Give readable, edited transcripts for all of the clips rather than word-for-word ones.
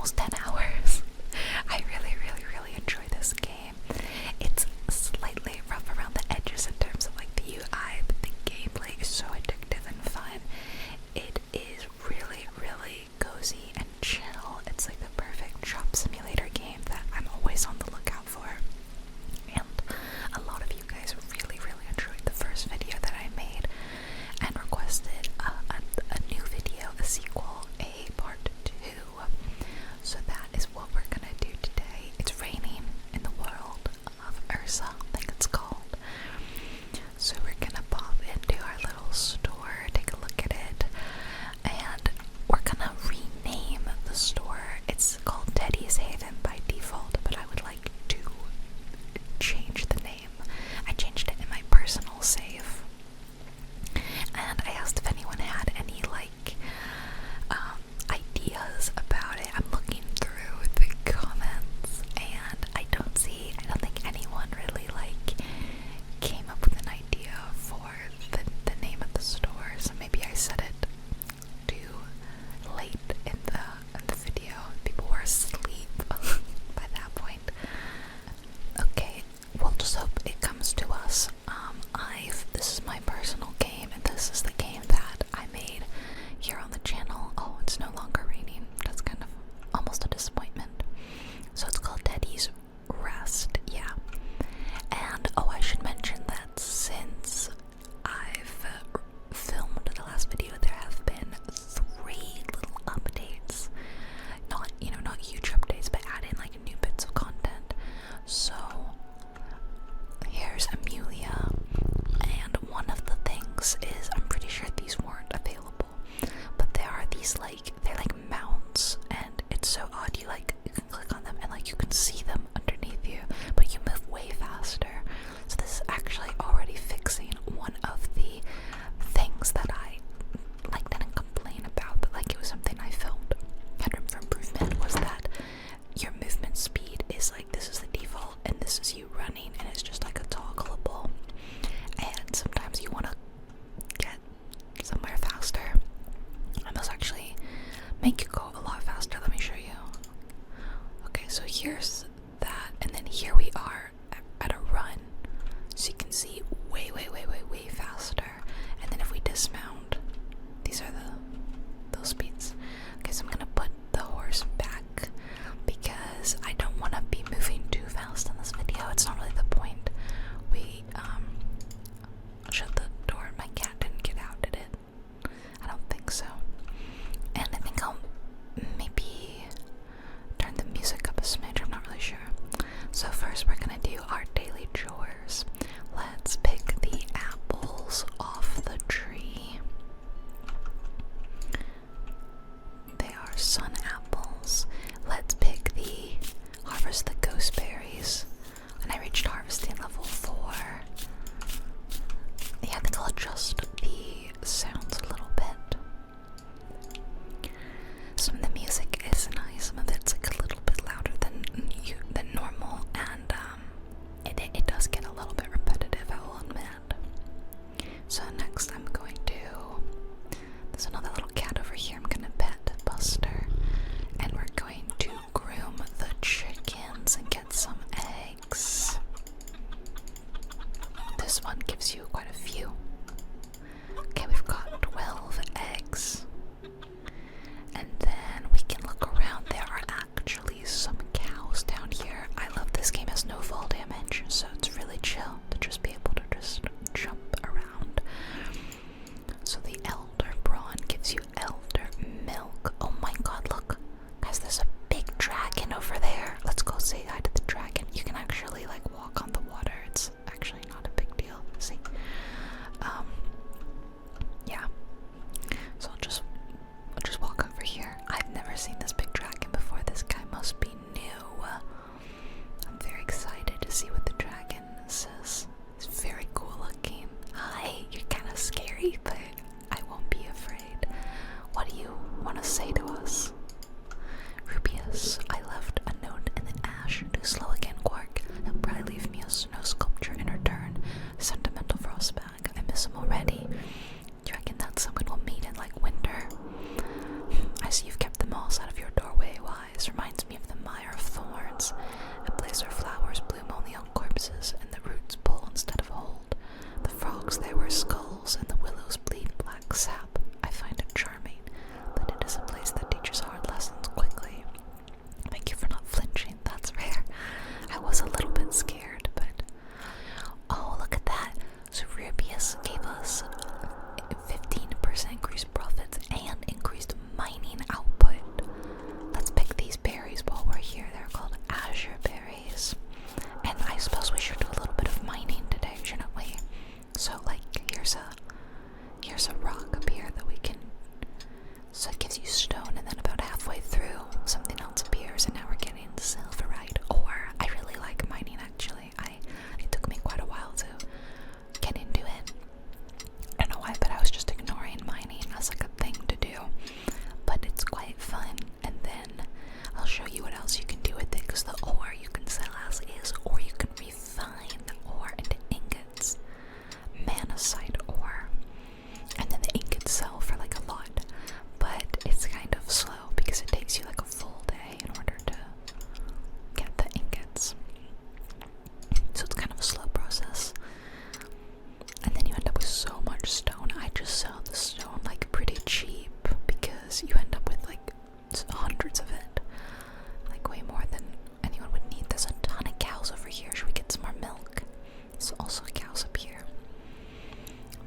almost 10 hours. I really, really, really enjoy this game. It's slightly rough around the edges in terms of like the UI, but the gameplay is so addictive and fun. It is really, really cozy and chill. It's like the perfect shop simulator game that I'm always on the lookout for. And a lot of you guys really, really enjoyed the first video that I made and requested a new video, a sequel, a part 2. So that is what we're gonna do today. It's raining in the world of Ursa, I think it's called. So we're gonna pop into our little store, take a look at it, and we're gonna rename the store. It's called Teddy's Haven by default, but I would like to change the name. I changed it in my personal save, and I asked if anyone had any like ideas about it. I'm looking through the comments and I don't think anyone really like came up with an idea for the name of the store, so maybe I said it too late in the video. People were asleep by that point. Okay, we'll just hope it comes to us. This is my personal game, and this is the game that I made here on the channel. Oh, it's no longer raining. That's kind of almost a disappointment. So it's called Teddy's Rest, yeah. And oh, I should mention that since I've filmed the last video, there have been 3 little updates. Not huge updates, but add in like new bits of content. So here's Amelia, and one of the things is, I'm pretty sure these weren't available, but there are these they're like mounts, and it's so odd. You can click on them and like you can see them underneath you, but you move way faster. So this is actually already fixing one of the things that I didn't complain about, but like it was something I filmed had room for improvement, was that your movement speed is like, this is the default and this is you running, and it's just like a toggleable, and sometimes you want to get somewhere faster and those actually make you go a lot faster. Let me show you. Okay, so here's that, and then here we are at a run, so you can see way faster. And then if we dismount, these are those speeds. Okay, so I'm gonna put the horse back because I don't want to be moving too fast in this video. It's not really the point. We shut the door. My cat didn't get out, did it? I don't think so. And I think I'll maybe turn the music up a smidge. I'm not really sure. So first we're gonna do our daily chores. Let's pick the apples off the tree. They are sun apples. Let's harvest the gooseberries. And I reached harvesting level 4. Yeah, I think I'll adjust the sounds a little bit. Some of the music is nice, some of it's like a little bit louder than normal, and it does get a little bit repetitive, I will admit. So next I'm going to, there's another little cat over here I'm gonna pet, Buster. hundreds of it. Like way more than anyone would need. There's a ton of cows over here. Should we get some more milk? There's also cows up here.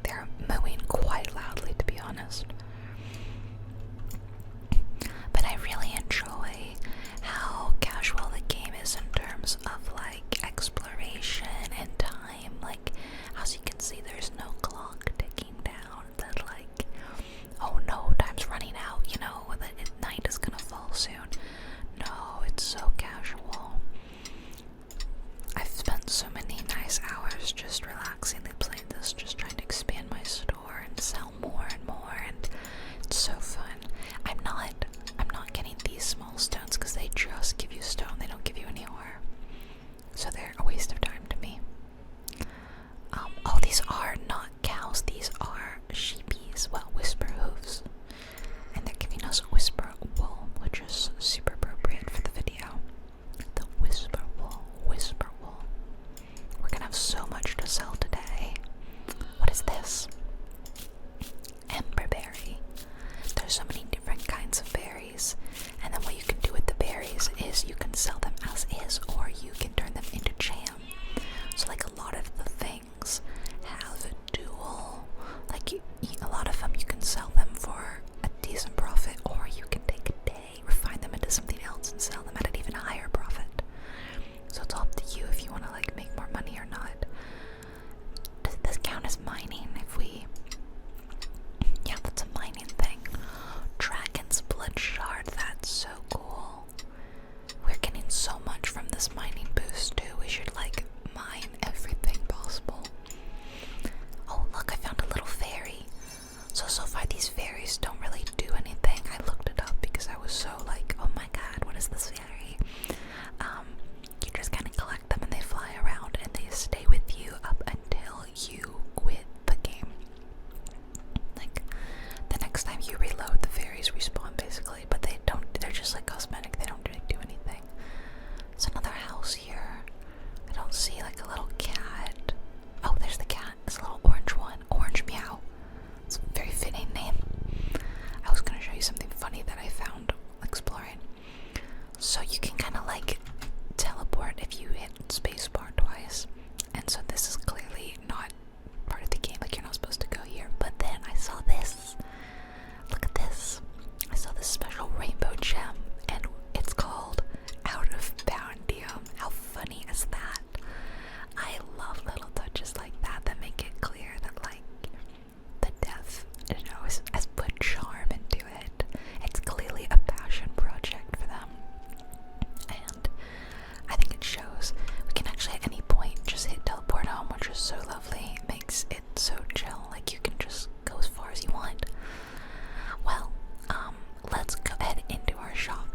They're mooing quite loudly, to be honest. But I really enjoy how casual the game is in terms of like exploration and time. Like, as you can see, there's no clock ticking down that like, oh no, time's running out, you know, that night is gonna fall soon. No, it's so casual. I've spent so many nice hours just relaxingly playing this, just trying to expand my store and sell more and more, and it's so fun. I'm not getting these small stones because they just give you stone, they don't give you any ore. So they're a waste of time to me. Oh, these are not cows, these are sheepies, well, whisper hooves. And they're giving us whisper wool, which is super appropriate for the video. The whisper wool, whisper wool. We're gonna have so much to sell today. What is this? Emberberry. There's so many different kinds of berries, and then what you can do with the berries is you can sell them as is, or you can turn them into jam. So like a lot of the things have a dual, like a lot of them you can sell them for a decent profit, or you can take a day, refine them into something else and sell them at an even higher profit. So it's up to you if you want to like make more money or not. Does this count as mining if we... Yeah, that's a mining thing. Dragon's blood shard, that's so cool. We're getting so much from this mining boost too. We should like mine everything possible. Oh look, I found a little fairy. So far these fairies don't really do anything. I looked it up because I was so like, oh my god, what is this fairy? You just kind of collect them and they fly around and they stay with you up until you quit the game. Like, the next time you reload, the fairies respawn basically, but they're just like cosmetic, they don't really do anything. There's another house here. I don't see like a little cat. Oh, there's the cat. It's a little orange one. Orange Meow. It's a very fitting name. I was gonna show you something funny that I found exploring. So you can kind of like teleport if you hit spacebar twice. And so this is clearly not part of the game, like you're not supposed to go here. But then I saw this. Look at this. I saw this special rainbow gem, and it's called Out of Boundium. How funny is that? I love little touches like that that make it clear that like the dev, you know, has put charm into it. It's clearly a passion project for them, and I think it shows. We can actually at any point just hit teleport home, which is so lovely. It makes it so chill, like you can just go as far as you want. Well, let's go ahead into our shop.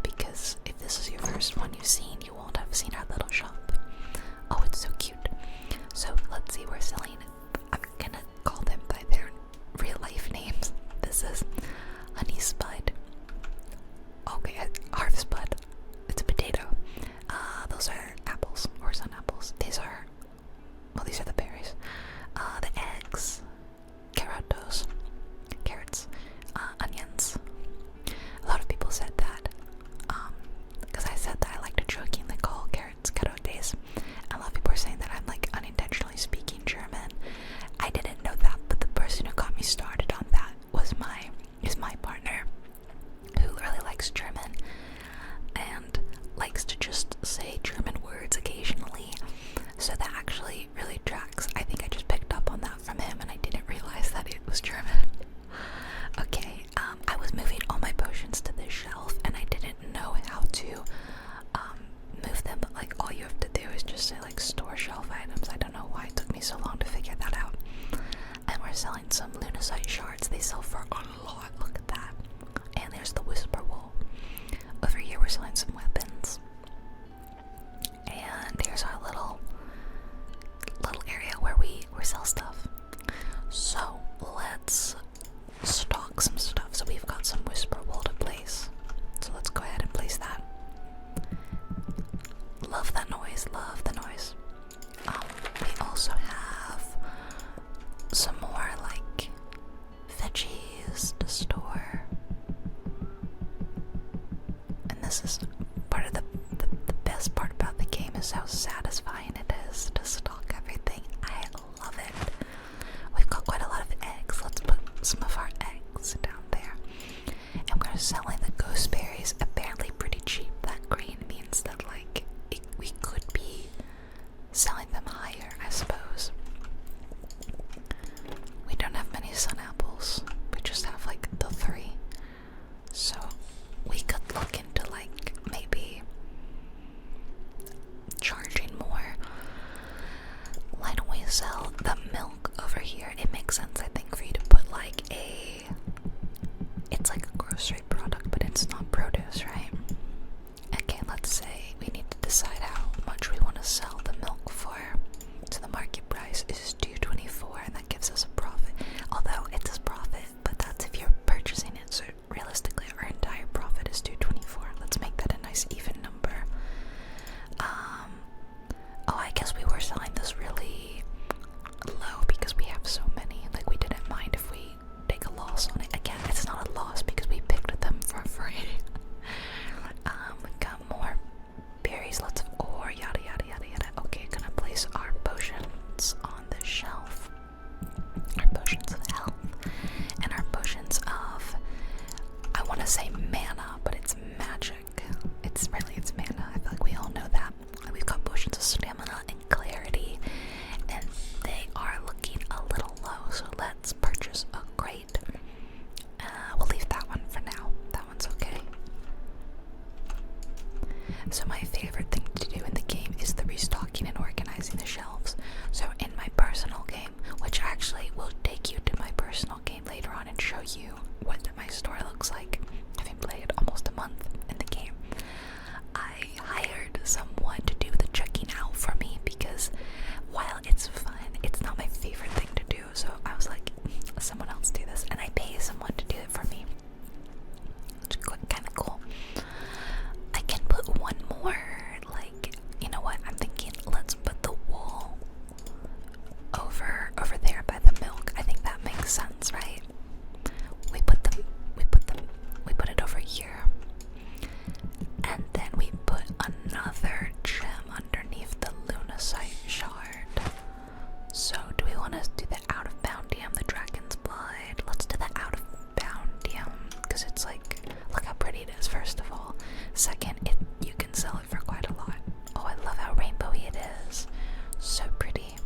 this is part of the best part about the game is how satisfying it is to stock everything. I love it. We've got quite a lot of eggs. Let's put some of our eggs down there. And we're selling the ghost berries apparently pretty cheap. That green means that like we could be selling them higher, I suppose. We don't have many sun apples. We just have like the 3. So we could look into like maybe charging more. Why don't we sell the milk over here? It makes sense, I think, for you to put like it's like a grocery product, but it's not produce, right? Okay, let's say we need to decide how much we want to sell the milk for. So the market price is $2.24, and that gives us a profit. Although it says profit, but that's if you're purchasing it. So realistically, our entire profit is $2.24. Let's make that a nice even number. Oh, I guess we were selling this really low because we have so many. Like, we didn't mind if we take a loss on it. Again, it's not a loss because we picked them for free. We got more berries, lots of ore, yada yada yada yada. Okay, gonna place our potions on the shelf. Our potions of health and our potions of, I want to say mana, but it's magic. It's mana. I feel like we all know that. We've got potions of stamina and clarity, and they are looking a little low, so let's purchase a crate. We'll leave that one for now. That one's okay. So my favorite thing to do in the game is the restocking and organizing the shelves. So in my personal game, which actually will take you to my personal game later on and show you what my store looks like, having played almost a month in the game, I hired someone to do the checking out for me because while it's fun, it's not my favorite thing to do. So I was like, someone else do this, and I pay someone to do it for me. It's kind of cool. I can put one more, like, you know what, I'm thinking let's put the wool over there by the milk. I think that makes sense, right? We put it over here. And then we put another gem underneath the lunacite shard. So do we want to do the out of boundium, the dragon's blood? Let's do the out of boundium because it's like, look how pretty it is, first of all. Second, you can sell it for quite a lot. Oh, I love how rainbowy it is. So pretty.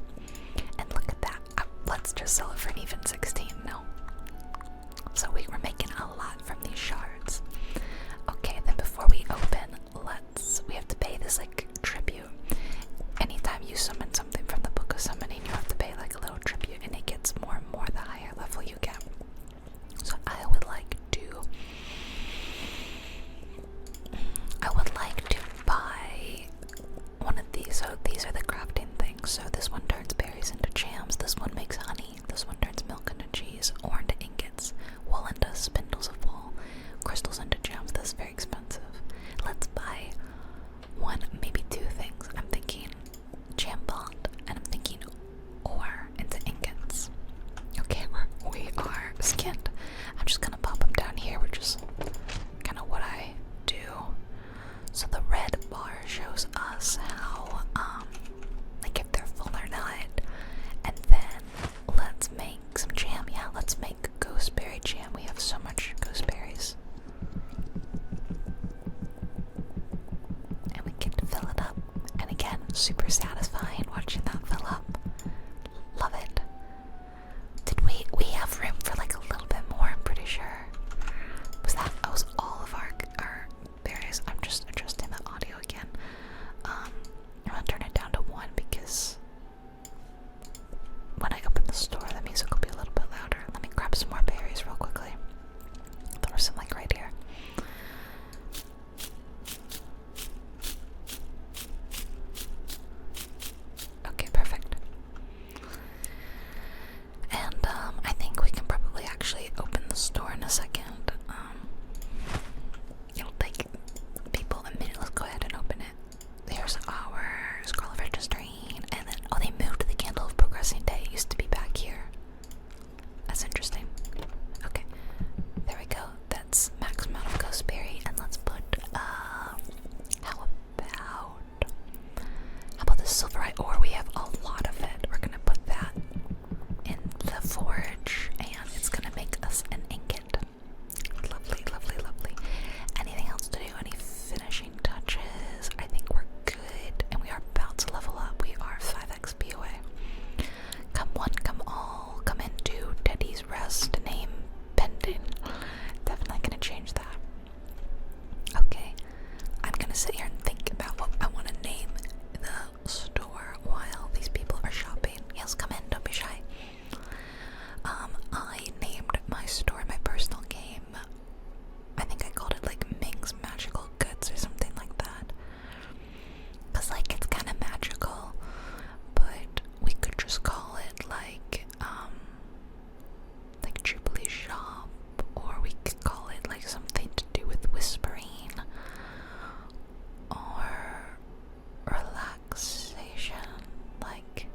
And look at that. Let's just sell it for an even 16. No. So we were making a lot from these shards. Okay, then before we open, we have to pay this like tribute. Anytime you summon something from the book of summoning, you have to pay like a little tribute, and it gets more and more the higher level you get. So I would like to buy one of these. So these are the crafting things. So this one turns berries into jams, this one makes honey, this one turns milk into cheese, ore into ingots, wool into spindles of wool, crystals into gems. That's very expensive. Let's buy one, maybe 2 things. I'm thinking jam bond, and I'm thinking ore into ingots. Okay, we are skinned. I'm just gonna pop them down here, which is kind of what I do. So the red bar shows us how, like if they're full or not. And then let's make some jam. Yeah, let's make gooseberry jam. We have so much gooseberries. And we get to fill it up. And again, super satisfying watching that fill up. Love it. We have room for like a little bit more, I'm pretty sure. That was all of our berries. I'm just adjusting the audio again. I'm gonna turn it down to 1 because when I open the store, the music will be a little bit louder. Let me grab some more berries real quickly. Throw some like right here. sit here and think about what I want to name the store while these people are shopping. Yes, come in, don't be shy. I named my store, my personal game, I think I called it like Ming's Magical Goods or something like that. Cause like it's kind of magical, but we could just call it like Jubilee Shop, or we could call it like something to do with whispering, or relaxation, like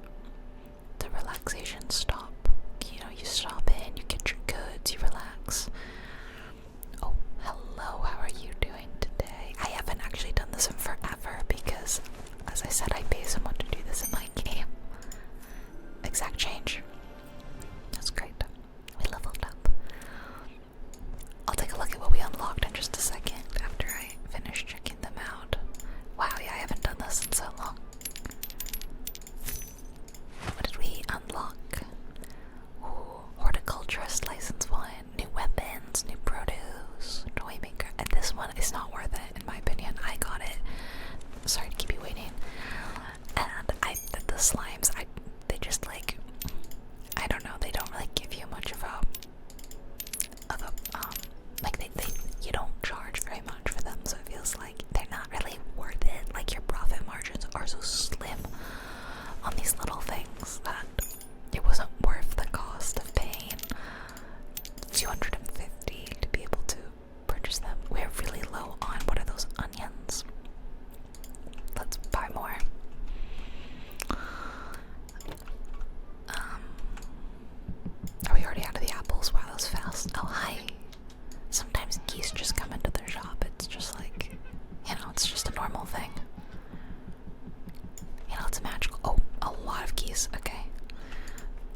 the relaxation stop. You know, you stop in, you get your goods, you relax. Oh, hello, how are you doing today? I haven't actually done this in forever because, as I said, I pay someone to do this in my game. Exact change. That's great. We leveled up. I'll take a look at what we unlocked in just a second after I finish checking them out. Wow, yeah, I haven't done this in so long. What did we unlock? Ooh, horticulturist license 1, new weapons, new produce, toy maker. And this one is not worth it, in my opinion. I got it. Sorry to keep you waiting. And the slimes, they just like, I don't know, they don't really give you much of a like you don't charge very much for them, so it feels like they're not really worth it. Like your profit margins are so slim on these little things that it wasn't worth the cost of paying $250 to be able to purchase them. We're really low on, what are those onions? Let's buy more. Are we already out of the apples? Wow, that was fast. Oh, hi. Sometimes geese just come into their shop. It's just like, you know, it's just a normal thing. You know, it's magical. Oh, a lot of geese. Okay.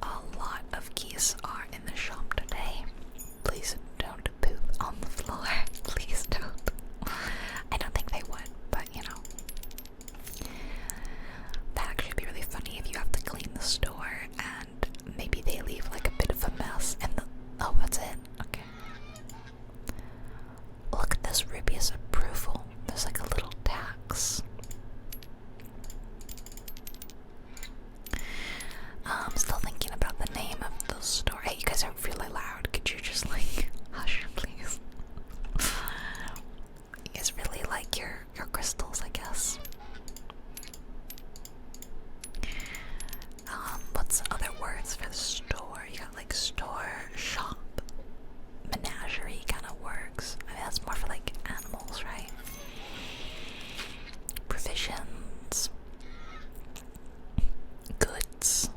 A lot of geese are in the shop today. Please don't poop on the floor. Please don't. I don't think they would, but you know. That actually would be really funny if you have to clean the store and maybe they leave like a bit of a mess and oh, that's it. Okay. Look at this Ruby's approval. There's like a little tax. I'm still thinking about the name of the store. Hey, you guys are really loud. Could you just like hush, please? You guys really like your crystals, I guess. What's other words for the store? You got like store, shop, menagerie kind of works. I mean, that's more for like animals, right? Provisions, goods.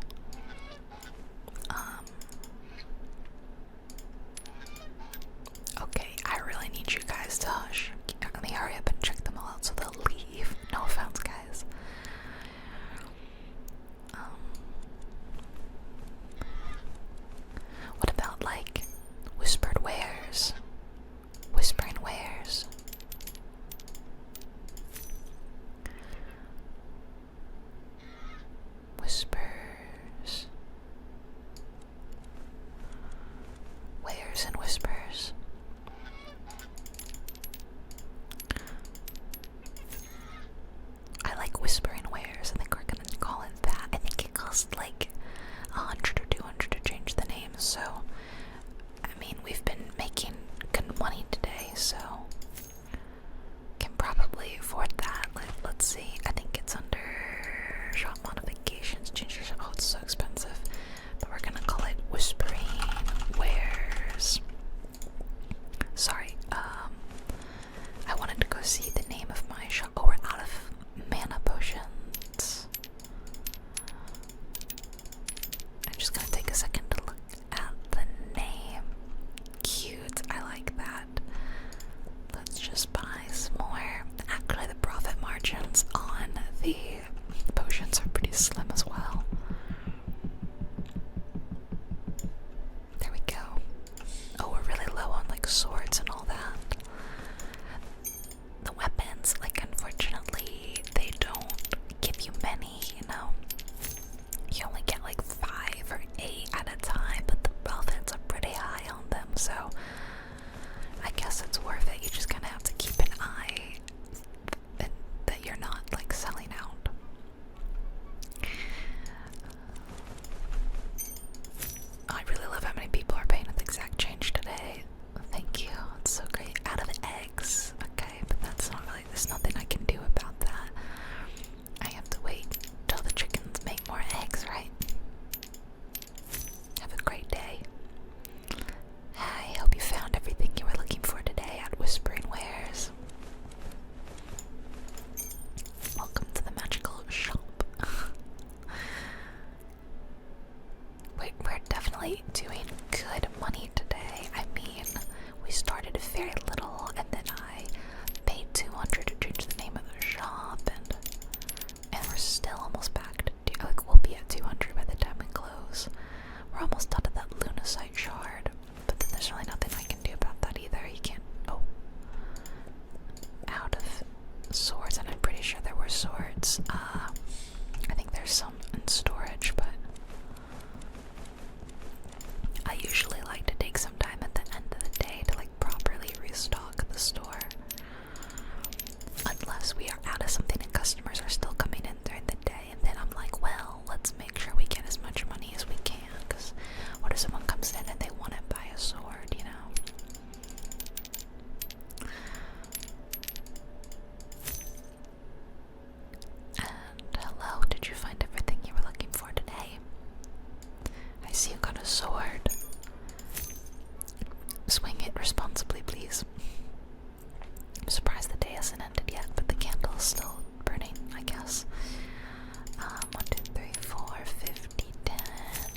Okay, I really need you guys to hush. Let me hurry up and check them all out so they'll leave. No offense, guys. What about like whispered wares? Whispering wares. Whispers. Wares and whispers. I like whispering wares. I think we're gonna call it that. I think it costs like 100 or 200 to change the name, so I mean we've been making good money today, so can probably afford that. Let's see, I think it's under shop modifications, ginger. Oh, it's so expensive, but we're gonna call it whispering wares. Sorry, I wanted to go see the name of my shop. Oh, we're out of mana potions. I'm just gonna take a second to look at the name. Cute, I like that. Let's just buy some more. Actually, the profit margins on the potions are pretty slim as well. There we go. Oh, we're really low on like swords and all that. The weapon cards. I think there's some in storage, but I usually like to take some time at the end of the day to like properly restock the store. Unless we are out of something and customers are still coming in during the day, and then I'm like, well, let's make sure we get as much money as we can, because what if someone comes in and they want to buy a sword, you know? And hello, did you find everything you were looking for today? I see you got a sword. Swing it responsibly, please. I'm surprised the day hasn't ended yet, but the candle is still burning, I guess. 1, 2, 3, 4, 50, 10.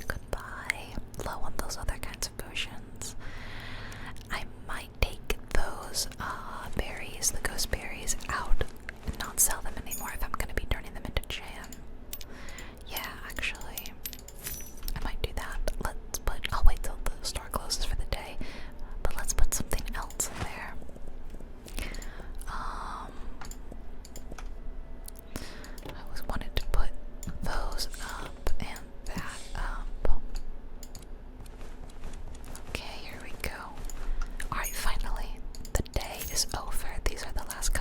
Goodbye. Low on those other kinds of potions. I might take those berries, the ghost berries, out and not sell them anymore if I'm gonna be turning them into jam. Yeah, actually, I might do that. I'll wait till the store closes for the day, but let's put something else in there. I always wanted to put those up and that up. Okay, here we go. Alright, finally, the day is over. These are the last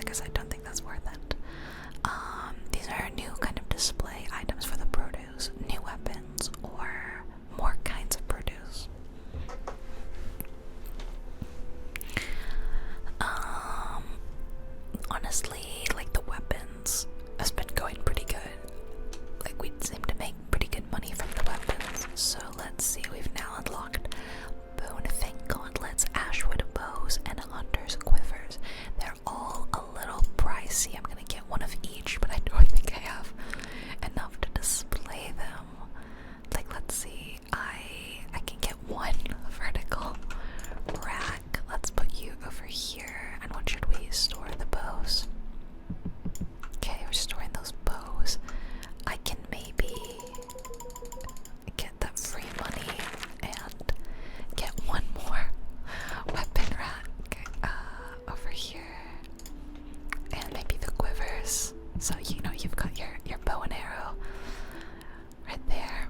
guess I don't think that's worth it. These are new kind of display items for the produce, new weapons, or more kinds of produce. Honestly, like the weapons has been going pretty good. Like we seem to make pretty good money from the weapons. So let's see, we've now unlocked bone thing gauntlets, ashwood bows, and hunter's quivers. They're all a little pricey. I'm gonna get one of each, but I don't think I have enough to display them. Like, let's see, I can get one vertical rack. Let's put you over here. And what should we store? The bows. Okay, we're storing those bows. I can maybe get that free money and get one more weapon rack over here, and maybe the quivers. So you know you've got your bow and arrow right there.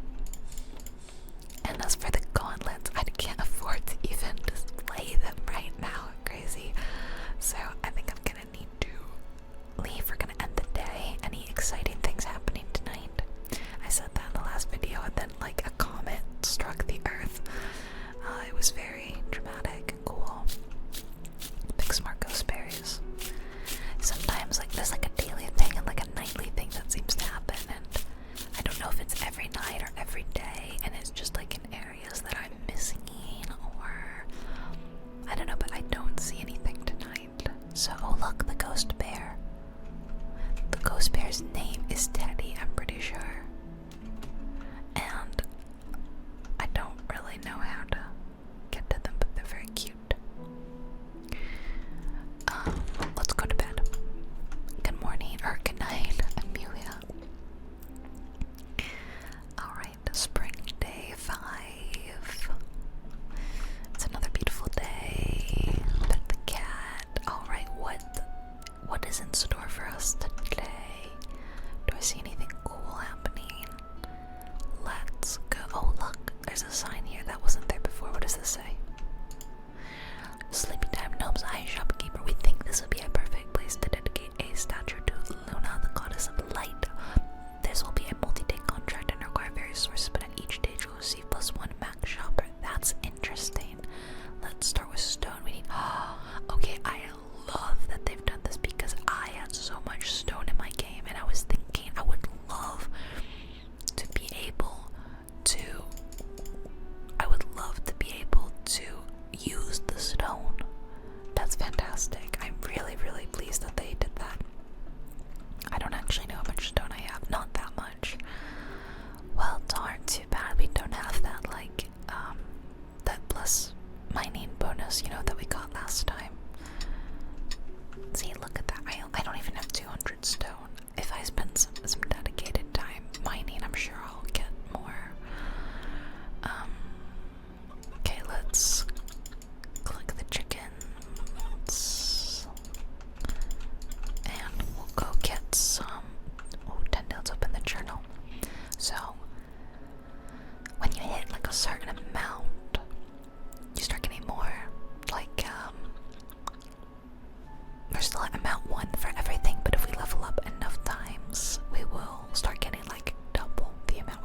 And as for the gauntlets, I can't afford to even display them right now. Crazy. So I think I'm gonna need to leave. We're gonna end the day. Any exciting things happening tonight? I said that in the last video, and then like a comet struck the earth. It was very dramatic and cool. Big smart ghost berries. Sometimes like there's like a daily thing and like a nightly thing that seems to happen, and I don't know if it's every night or every day, and it's just like in areas that I'm missing, or I don't know, but I don't see anything tonight. So, oh look, the ghost bear. The ghost bear's name is Teddy, I'm pretty sure. And I don't really know how to get to them, but they're very cute. Let's go to bed. Good morning, or good night, Amelia. Alright, spring day 5. It's another beautiful day. Pet the cat. Alright, what is in store for us today? Do I see anything cool happening? Let's go. Oh look, there's a sign here that wasn't there before. What does this say? Sleepy time gnomes, high shopkeeper. We think this would be a perfect place to dedicate a statue to Luna, the goddess of light. This will be a multi-day contract and require various sources, but at each stage you'll receive +1 max shopper. That's interesting. Let's start with stone. We need. Okay, I love that they've done this because I had so much stone in my game, and I was thinking I would love to be able to. I would love to be able to use the stone. That's fantastic. I'm really, really pleased that they did that. I don't actually know how much stone I have. Not that much. Well, darn, too bad we don't have that, like, that plus mining bonus, you know, that we got last time. See, look at that. I don't even have 200 stone. If I spend some dedicated time mining, I'm sure I'll get more. Okay, let's click the chickens. And we'll go get some. Oh, 10 notes open the journal. So, when you hit like a certain amount, you start getting more. Like, we're still at amount 1 for everything, but if we level up enough times, we will start getting like double the amount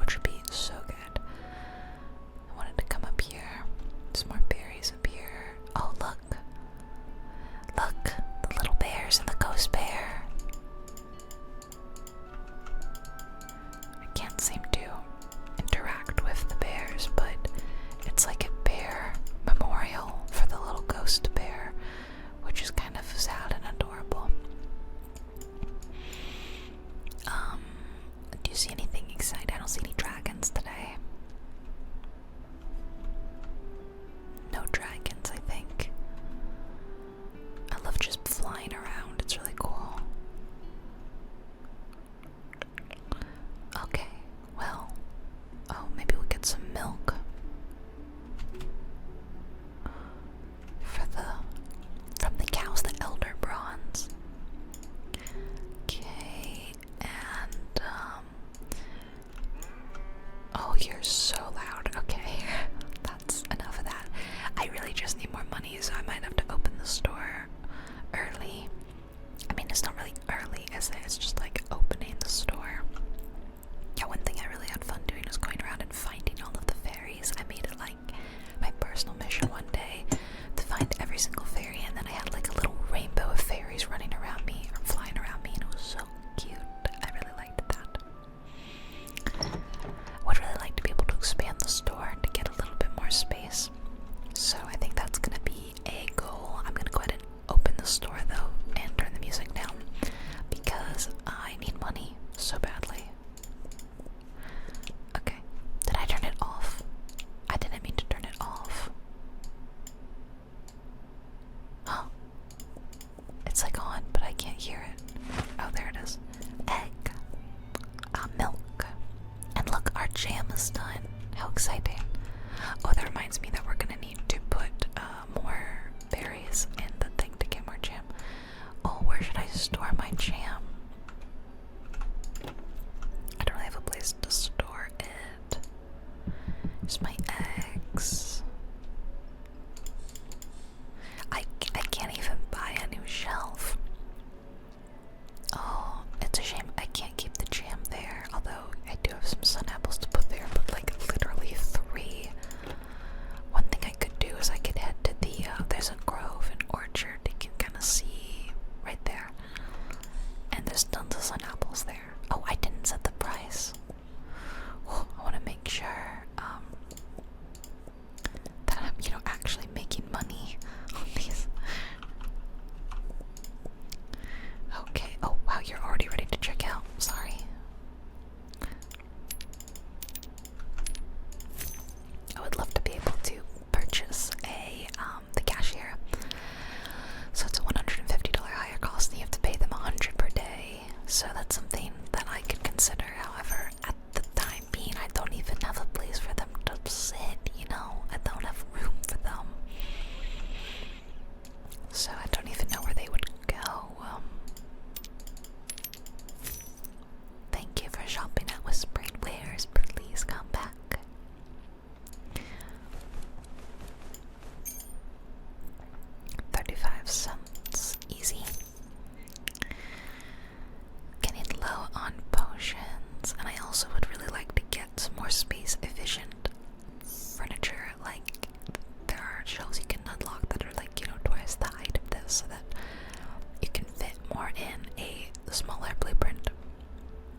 the smaller blueprint.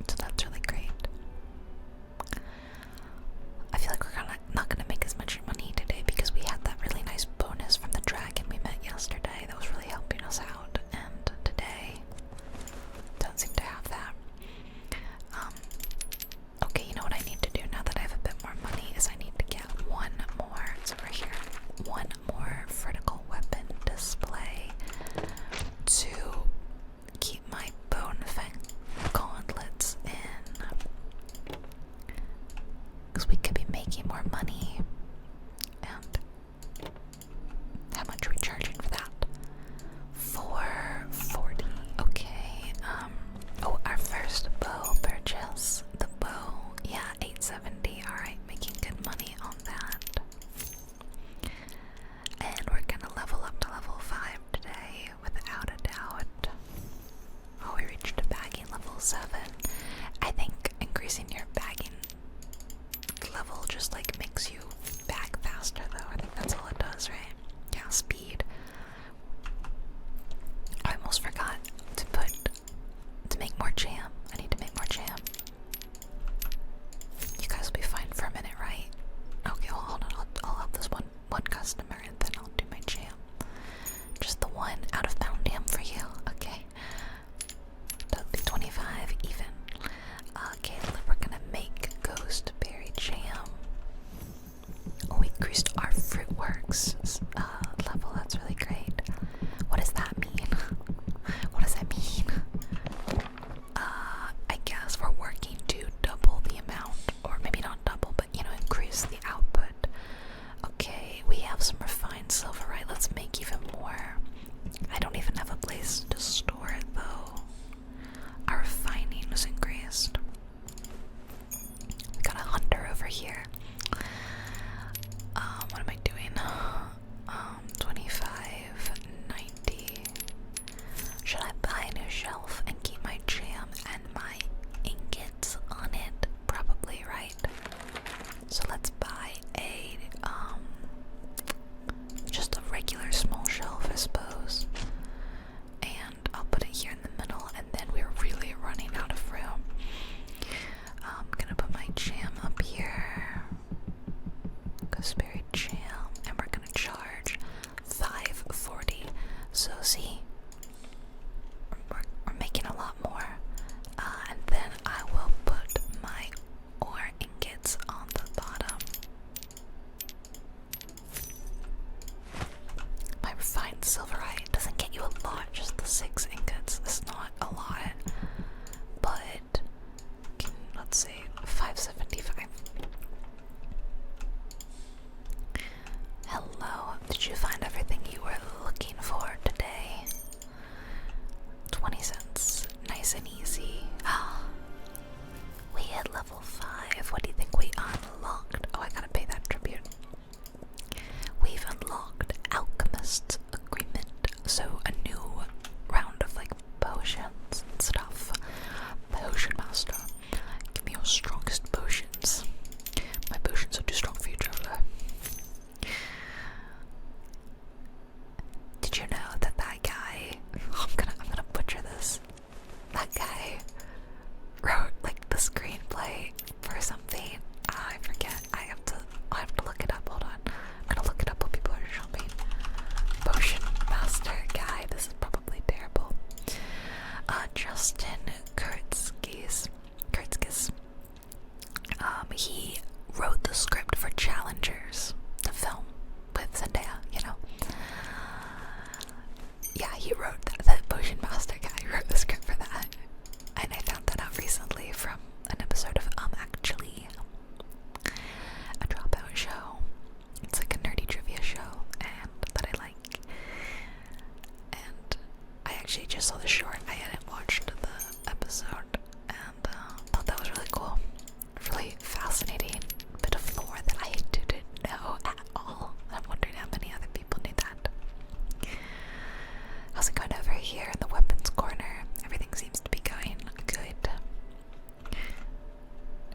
So that's really great. I feel like we're not gonna make as much money today because we had that really nice bonus from the dragon we met yesterday that was really helping us out, and today don't seem to have that. Okay, you know what I need to do now that I have a bit more money is I need to get one more, it's over here, one more vertical weapon display to keep my bone fang gauntlets in, because we could be making more money. And how much are we charging for that? 440. Okay. Oh, our first bow purchase. The bow, yeah, 870. All right, making good money on that. And we're gonna level up to level 5 today, without a doubt. Oh, we reached a bagging level 7. I think increasing your bagging level just like makes you bag faster though. I think that's all it does, right? Yeah, speed. I almost forgot to make more jam. I need to make more jam. You guys will be fine for a minute, right? Okay, well, hold on. I'll help this one customer and then I'll do my jam. Just the one out of pound jam for you. Okay. That'll be 25 even. Okay, we're gonna make ghost berry jam. Oh, we increased our Fruitworks level. That's really great. What does that mean? What does that mean? I guess we're working to double the amount, or maybe not double, but you know, increase the output. Okay, we have some refined silverite. Let's make even more. I don't even have a place to store it though. Our refining was increased. We got a hunter over here. What am I doing? 25.90. Should I buy a new shelf and keep my jam and my ingots on it? Probably, right? So let's buy a just a regular small shelf, I suppose. And I'll put it here in the middle, and then we're really running out of room. I'm gonna put my jam up here. Gooseberry jam, and we're gonna charge $5.40. So see, we're making a lot more. And then I will put my ore ingots on the bottom. My refined silverite doesn't get you a lot, just the 6 ingots. It's not a lot, but let's say 575. Hello, did you find everything you were looking for today? 20 cents, nice and easy. We hit level 5. What do you think we unlocked? Oh, I gotta pay that tribute. We've unlocked Alchemist's Agreement, so a new round of like potions and stuff. Potion Master, give me your strongest potions. My potions are too strong for you, traveler. Did you know that guy? I'm gonna butcher this. That guy wrote like the screenplay for something. I forget. I have to look it up. Hold on. I'm gonna look it up while people are shopping. Potion Master guy. This is probably terrible. Justin Kurtzkis. He wrote the script for Challengers, the film with Zendaya, you know. Yeah, he wrote that. The Potion Master guy wrote the script for that. And I found that out recently from an episode of Actually, a Dropout show. It's like a nerdy trivia show and that I like. And I actually just saw the short. I hadn't watched the episode and thought that was really cool. Really fascinating bit of lore that I didn't know at all. I'm wondering how many other people knew that. How's it going over here in the weapons corner? Everything seems to be going good.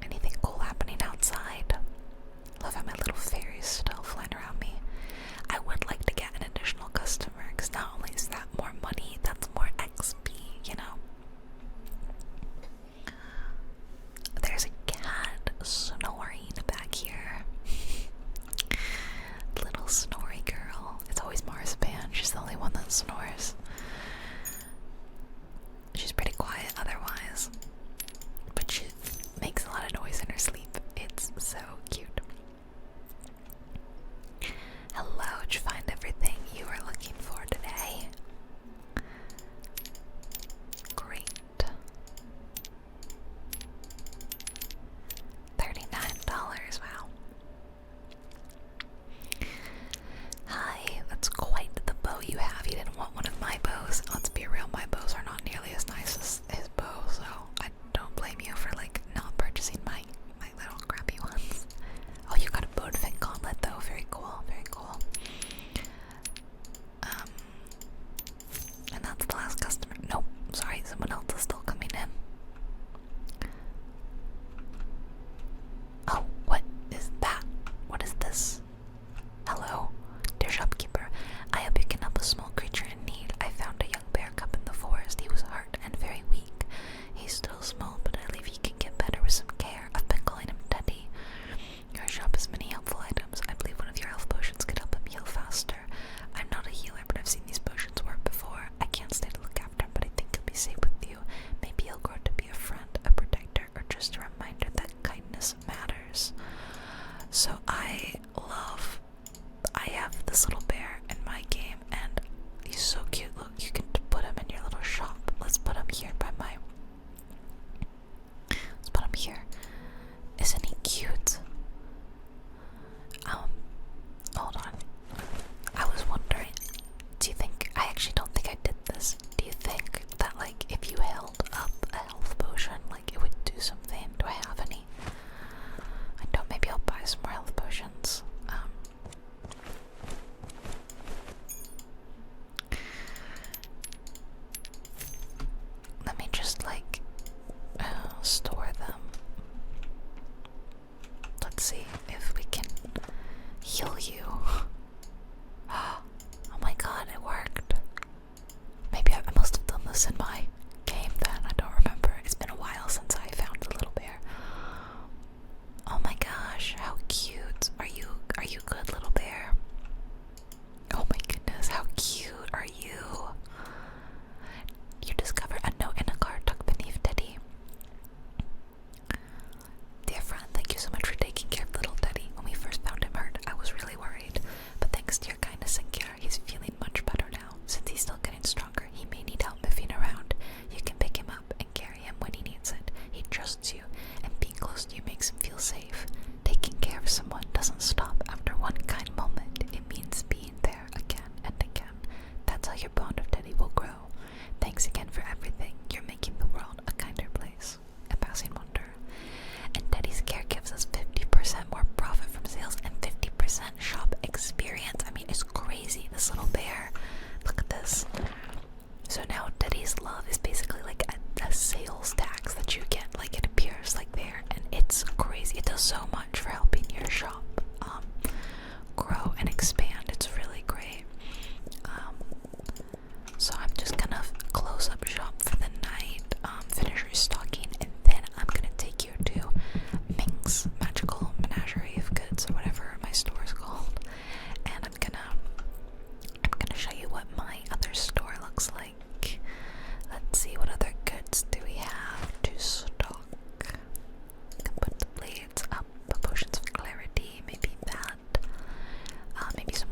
Anything cool happening outside? Love how my little fairies still flying around me. I would like to get an additional customer because not only is that more money, that's more XP, that snores. She's pretty quiet otherwise, but she makes a lot of noise in her sleep. It's so cute. Hello, did you find everything you were looking for today? Great. $39, wow. Hi, that's quite the bow you have. You didn't want one of my bows. Let's be real, my bows are not nearly as nice as his bow, so I don't blame you for like not purchasing my little crappy ones. Oh, you got a bowfin gauntlet though. Very cool, very cool. And that's the last customer. Nope, sorry, someone else is still coming in. Oh, what is that? What is this? Hello, dear shopkeeper. I hope you can help a small creature in need. I found a young bear cub in the forest. He was hurt and very weak. He's still small, but I believe he can get better with some care. I've been calling him Teddy. Your shop has many helpful items. I believe one of your health potions could help him heal faster. I'm not a healer, but I've seen these potions work before. I can't stay to look after him, but I think he'll be safe with you. Maybe he'll grow to be a friend, a protector, or just a reminder that kindness matters. So I have this little bear in my game, and he's so cute. Look, you can put him in your little shop. Let's put him here by my... Let's put him here. Isn't he cute? Hold on. I was wondering, do you think... I actually don't think I did this. Do you think that, like, if you held up a health potion, like, it would do something? Do I have any? I don't. Maybe I'll buy some more health potions. Let me just like store them. Let's see if we can heal you. Oh my god, it worked. Maybe I must have done this in my game then. I don't remember. It's been a while since I found the little bear. Oh my gosh, how cute. Are you good, little bear? Oh my goodness, how cute are you? You discover a note in a card tucked beneath Teddy. Dear friend, thank you so much for taking care of little Teddy. When we first found him hurt, I was really worried. But thanks to your kindness and care, he's feeling much better now. Since he's still getting stronger, he may need help moving around. You can pick him up and carry him when he needs it. He trusts you, and being close to you makes him feel safe. Taking care of someone doesn't stop after one kind moment. It means being there again and again. That's how your bond of Teddy will grow. Thanks again for everything. You're making the world a kinder place. A passing wonder. And Teddy's care gives us 50% more profit from sales and 50% shop experience. I mean, it's crazy. This little bear. Look at this. So now Teddy's love is basically like a sales tax that you get. Like, it appears like there, and it's crazy. It does so much for helping your shop grow and expand. It's really great. So I'm just gonna close up shop for the night, finish restocking, and then I'm gonna take you to Ming's Magical Menagerie of Goods, or whatever my store is called, and I'm gonna show you what my other store looks like. Let's see, what other goods do we have to stock? I can put the blades up, potions of clarity, maybe that. Maybe some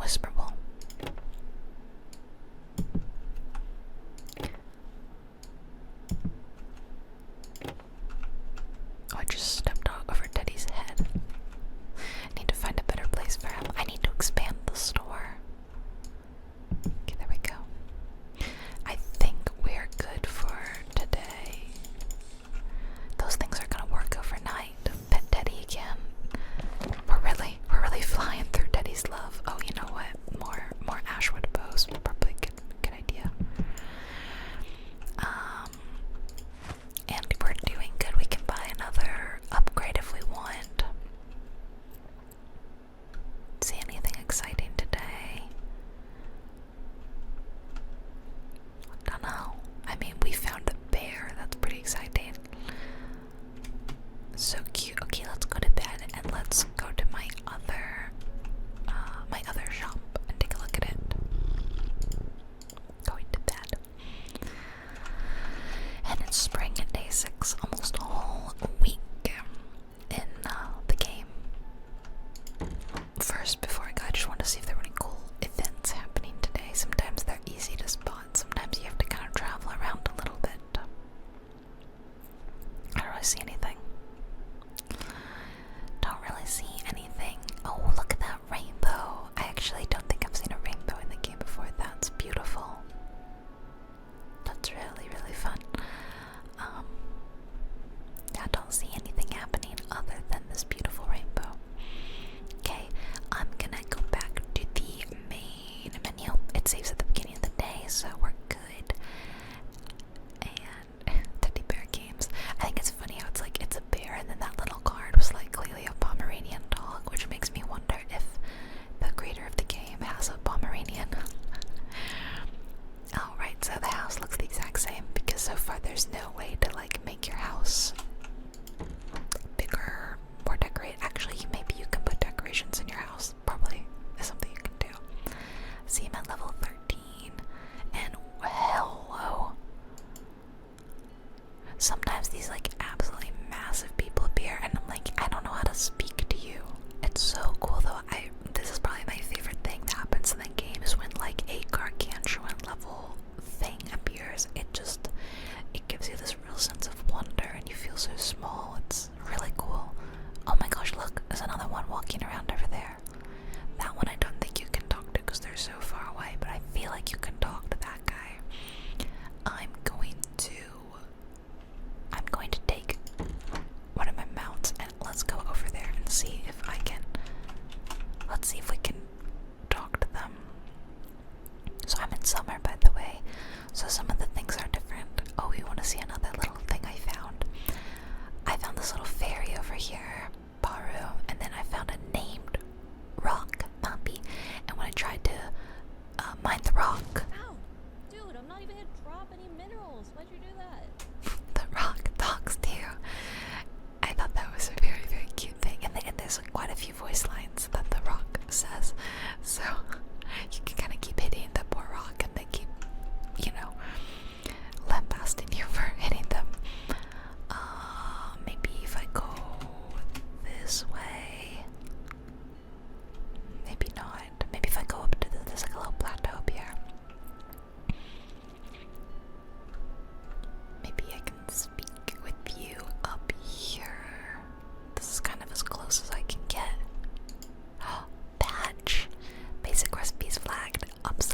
far there's no way to like make your house bigger, more decorated. Actually, maybe you can put decorations in your house. Probably is something you can do. See, I'm at level 13, and hello. Sometimes these like absolutely massive people appear, and I'm like, I don't know how to speak to you. It's so cool though. This is probably my favorite thing that happens in the game is when like a gargantuan level thing appears. It gives you this real sense of wonder, and you feel so small. It's really cool. Oh my gosh, look, there's another one walking around over there. That one I don't think you can talk to because they're so far away, but I feel like you can talk to that guy. I'm going to take one of my mounts and let's go over there and see if I can. Let's see if we can talk to them. So I'm in summer, by the way, so some of the things are different. Oh, you want to see another little thing I found? I found this little fairy over here, Baru, and then I found a named rock, Mappy, and when I tried to mine the rock... Ow! Dude, I'm not even gonna drop any minerals. Why'd you do that? The rock talks to you. I thought that was a very, very cute thing. And there's like quite a few voice lines that the rock says. So you can kind of keep hitting the poor rock and they keep, you know, lambasting you for hitting them. Maybe if I go this way. Maybe not. Maybe if I go up to there's like a little plateau up here. Maybe I can speak with you up here. This is kind of as close as I can get. Oh, badge. Basic recipes flagged. Upside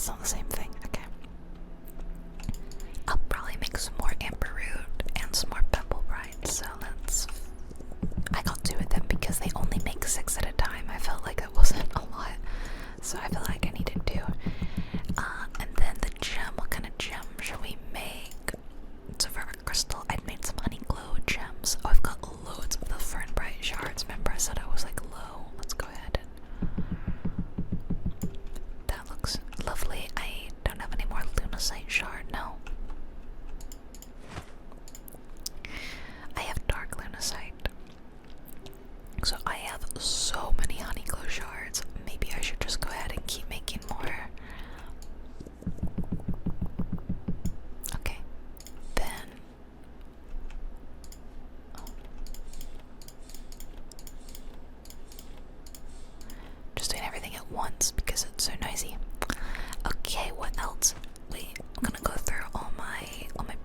That's not the same thing. Okay. I'll probably make some more Amber Root and some more Pebble Bright. So let's. I got 2 of them because they only make 6 at a time. I felt like it wasn't a lot, so I feel like I needed 2. And then the gem. What kind of gem should we make? So for our crystal, I'd made some honey glow gems. Oh, I've got loads of the fern bright shards. Remember, I said I was like low. Let's go ahead and. That looks lovely. I don't have any more lunasite shard. No. I have dark lunasite. So I have so many honey glow shards. Maybe I should just go ahead and keep making more. Okay. Then just doing everything at once because it's so noisy. Okay, what else? Wait, I'm gonna go through all my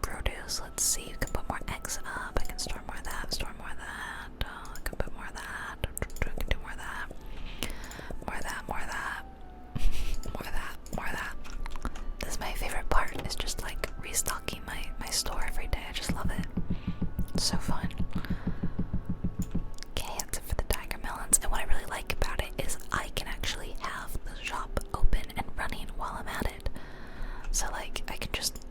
produce. Let's see. You can put more eggs up. I can store more of that. Store more of that. I can put more of that. I can do more of that. More of that. More of that. More of that. More of that. This is my favorite part. Is just like restocking my store every day. I just love it. It's so fun. Okay, that's it for the tiger melons. And what I really like about it is I can actually have the shop open and running while I'm at it. So like I can just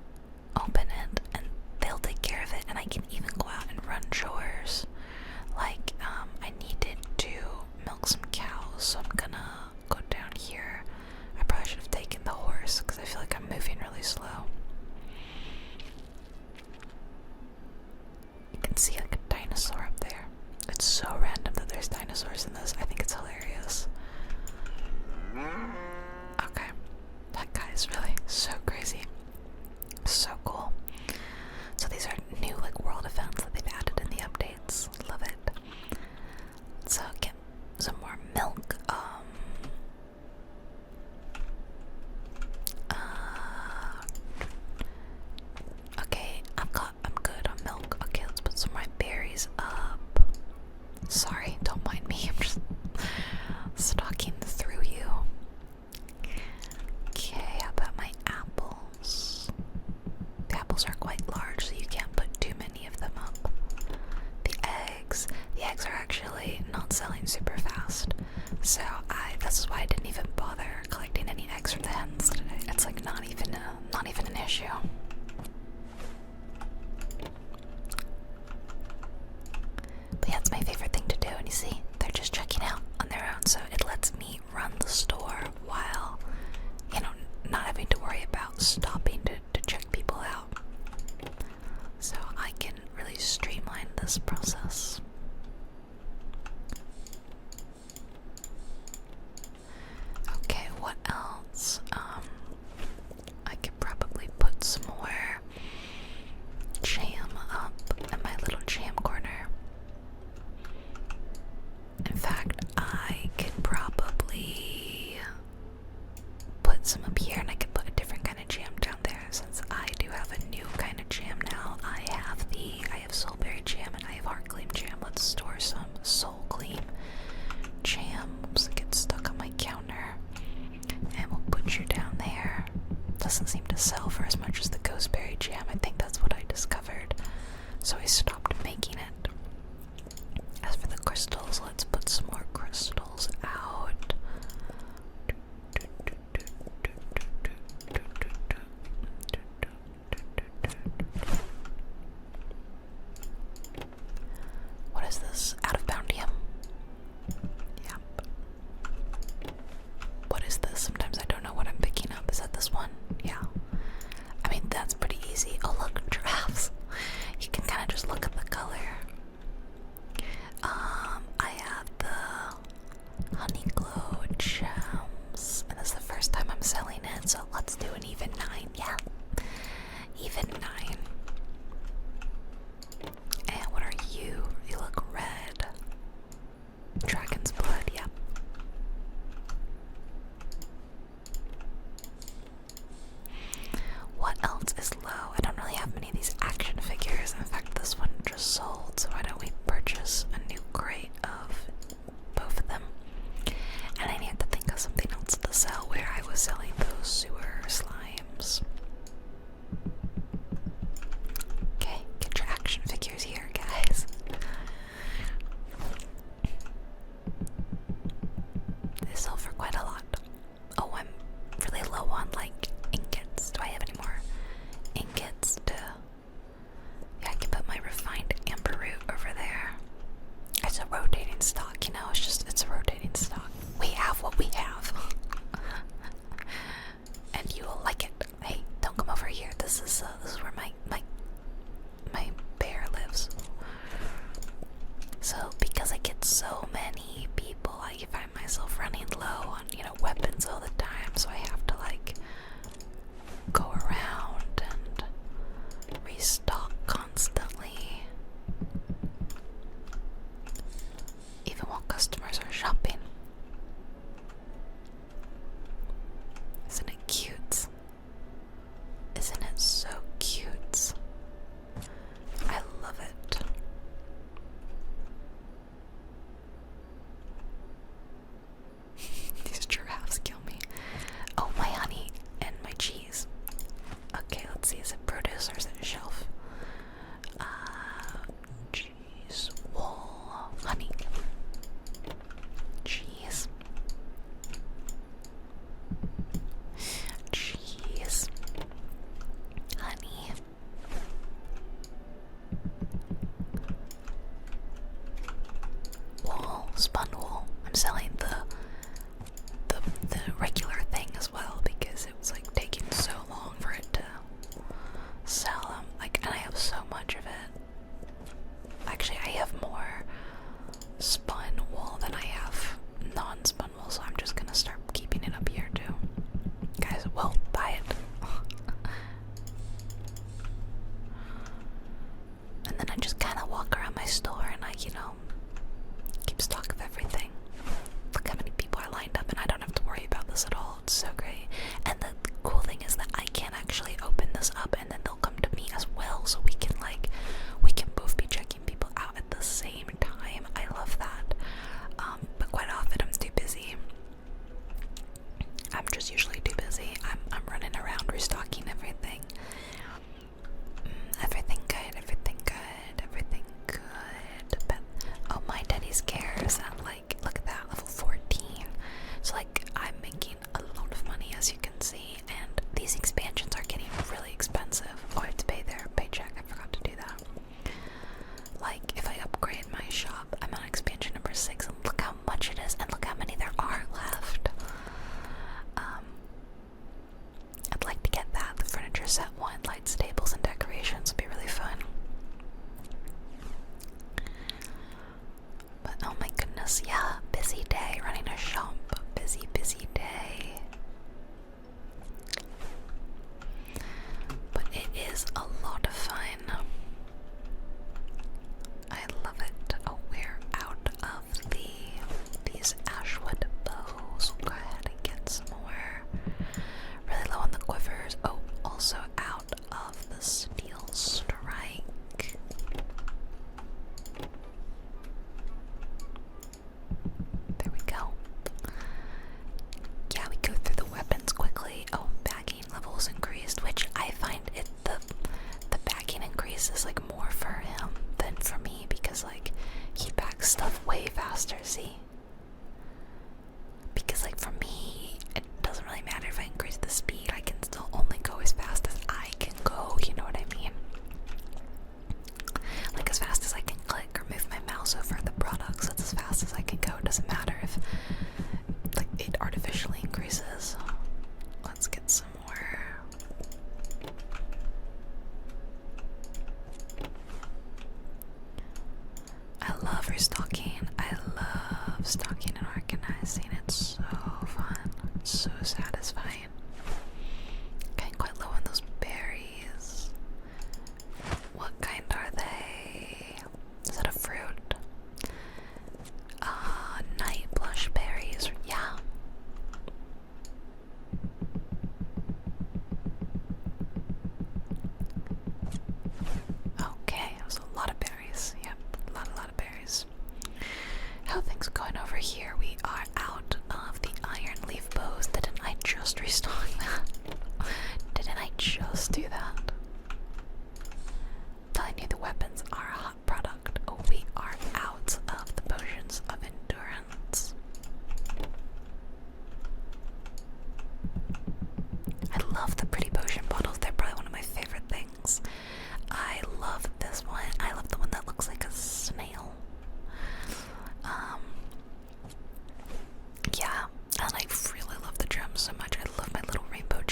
open it and they'll take care of it, and I can even go out and run chores. Like I needed to milk some cows, so I'm gonna go down here. I probably should have taken the horse because I feel like I'm moving really slow. You can see like a dinosaur up there. It's so random that there's dinosaurs in this. I think it's hilarious. Okay. That guy is really so crazy. So cool. So these are new like world events that they've added in the updates. Love it. So get some more milk. Okay, I'm good on milk. Okay, let's put some more berries up. Sorry, don't mind me. I'm just stalking through you. Okay, how about my apples? The apples are quite large, so you can't put too many of them up. The eggs are actually not selling super fast, so that's why I didn't even bother collecting any eggs from the hens today. It's like not even an issue. But yeah, it's my favorite thing to do, and you see, There's our shopping. Isn't it cute? Isn't it so cute? I love it. These giraffes kill me. Oh, my honey and my cheese. Okay, let's see. Is it produce or is it a shelf? Cheese, wool, honey, cheese, cheese, honey. Wool, spun wool. I'm selling the regular thing as well because it was like taking so long for it to sell them. Like, and I have so much of it. Actually, I have more spun wool than I have non-spun wool, so I'm just gonna start keeping it up here too. Guys, well, buy it. And then I just kind of walk around my store and I, keep stock of everything. Look how many people are lined up and I don't have to worry about this at all. It's so great. And the cool thing is that I can actually open this up and then they'll come to me as well, so we can both be checking people out at the same time. I love that. But quite often I'm too busy. I'm just usually too busy. I'm running around restocking everything. Everything good, everything good, everything good. But oh, my daddy's cares at look at that, level 14. So I'm making a lot of money, as you can see, and these expansions are getting really expensive. Oh, I have to pay their paycheck. I forgot to do that. If I upgrade my shop, I'm on expansion number 6, and look how much it is, and look how many there are left. I'd like to get that. The furniture set 1, lights, tables, and decorations would be really fun. But oh my goodness, yeah, busy day running a shop. Busy, busy day. But it is a lot of fun. I love it. Oh, we're out of these ashwood bows. We'll go ahead and get some more. Really low on the quivers. Oh, also out of the steel strike. There we go. Yeah, we go through the weapons quickly. Oh, bagging levels increased, which I find the bagging increase is more for him than for me because he bags stuff way faster, see? Because for me, it doesn't really matter if I increase the speed, I can still only go as fast as I can go, you know what I mean? As fast as I can click or move my mouse over the products, that's as fast as I can go. It doesn't matter if it artificially increases. Let's get some more. I love restocking. I love stocking and organizing. It's so fun. It's so satisfying. Getting quite low on those berries. What kind are they? Is that a fruit? Night blush berries. Yeah. Okay, that was a lot of berries. Yep, a lot of berries. How are things going over here? We are out of the iron leaf bows. Didn't I just restock that? Didn't I just do that? Telling you the weapons are a hot product. Oh, we are out of the potions of endurance. I love the pretty potion bottles. They're probably one of my favorite things. I love this one. I love the one that looks like a snail. Yeah, and I really love the gems so much. I love my little rainbow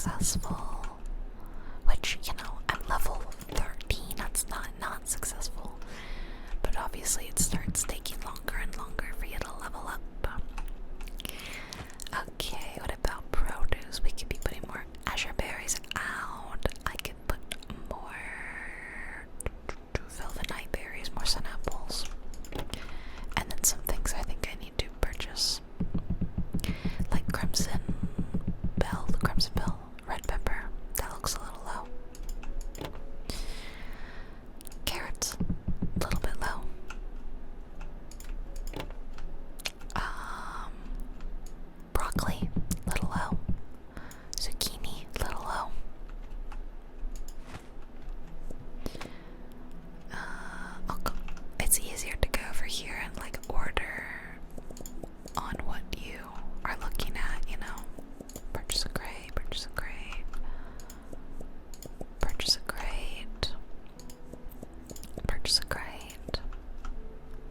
successful. Which, you know, at level 13, that's not successful. But obviously it starts taking longer and longer for you to level up. Okay, what about produce? We could be putting more azure berries out. I could put more velvenite berries, more sun apples. And then some things I think I need to purchase. Like crimson bell, red pepper. That looks a little low. Carrots, a little bit low. Broccoli, little low. Zucchini, little low. It's easier to go over here and like order on what you are looking at, you know. Purchase a crate, purchase a crate, purchase a crate, purchase a crate.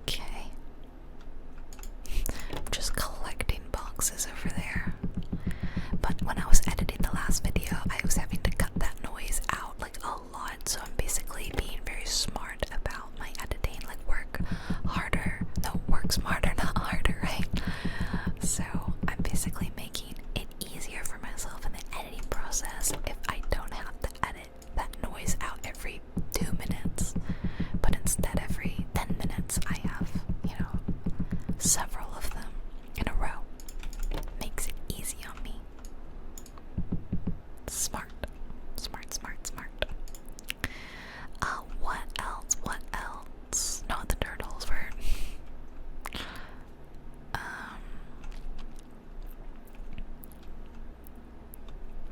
Okay. I'm just collecting boxes over there. But when I was editing the last video, I was having to cut that noise out like a lot. So I'm basically being very smart about my editing, like work smarter, not harder, right? So I'm basically making it easier for myself in the editing process if I don't have to edit that noise out every 2 minutes, but instead every 10 minutes I have, you know, several of them in a row. Makes it easy on me. Smart. What else? Not the turtles were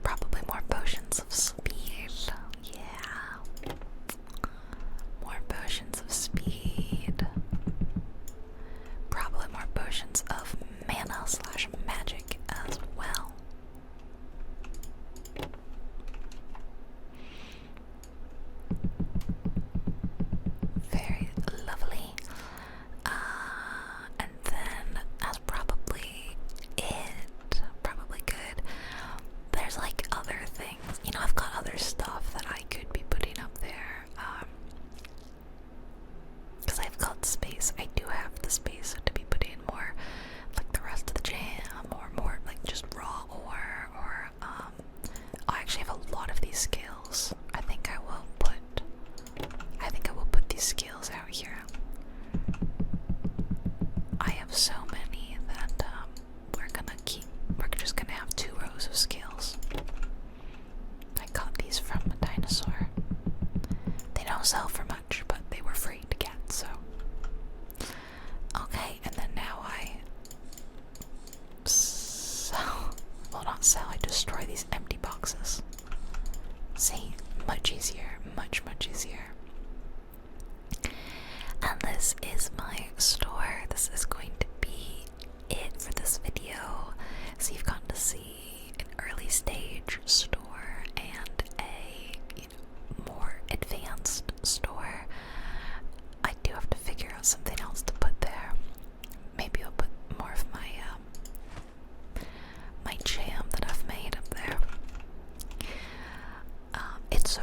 probably more potions of speed. Yeah. More potions of speed. Probably more potions of mana / magic as well. Very lovely. And then that's probably it. Probably good. There's like other things. You know, I've got other stuff that I could be putting up there. Because I've got space. I do have the space to be putting more, like the rest of the jam, or more like just raw ore, or I actually have a lot of these scales. I think I will put these scales out here. I have so many that we're just gonna have 2 rows of scales. I got these from a dinosaur. They don't sell for much, but they were free to get, so. Okay, and then now I not sell, I destroy these empty boxes. See, much easier, much easier. And this is my store. This is going to be it for this video. So you've gotten to see an early stage store and a more advanced store. I do have to figure out something else to put there. Maybe I'll put more of my my jam that I've made up there. It's so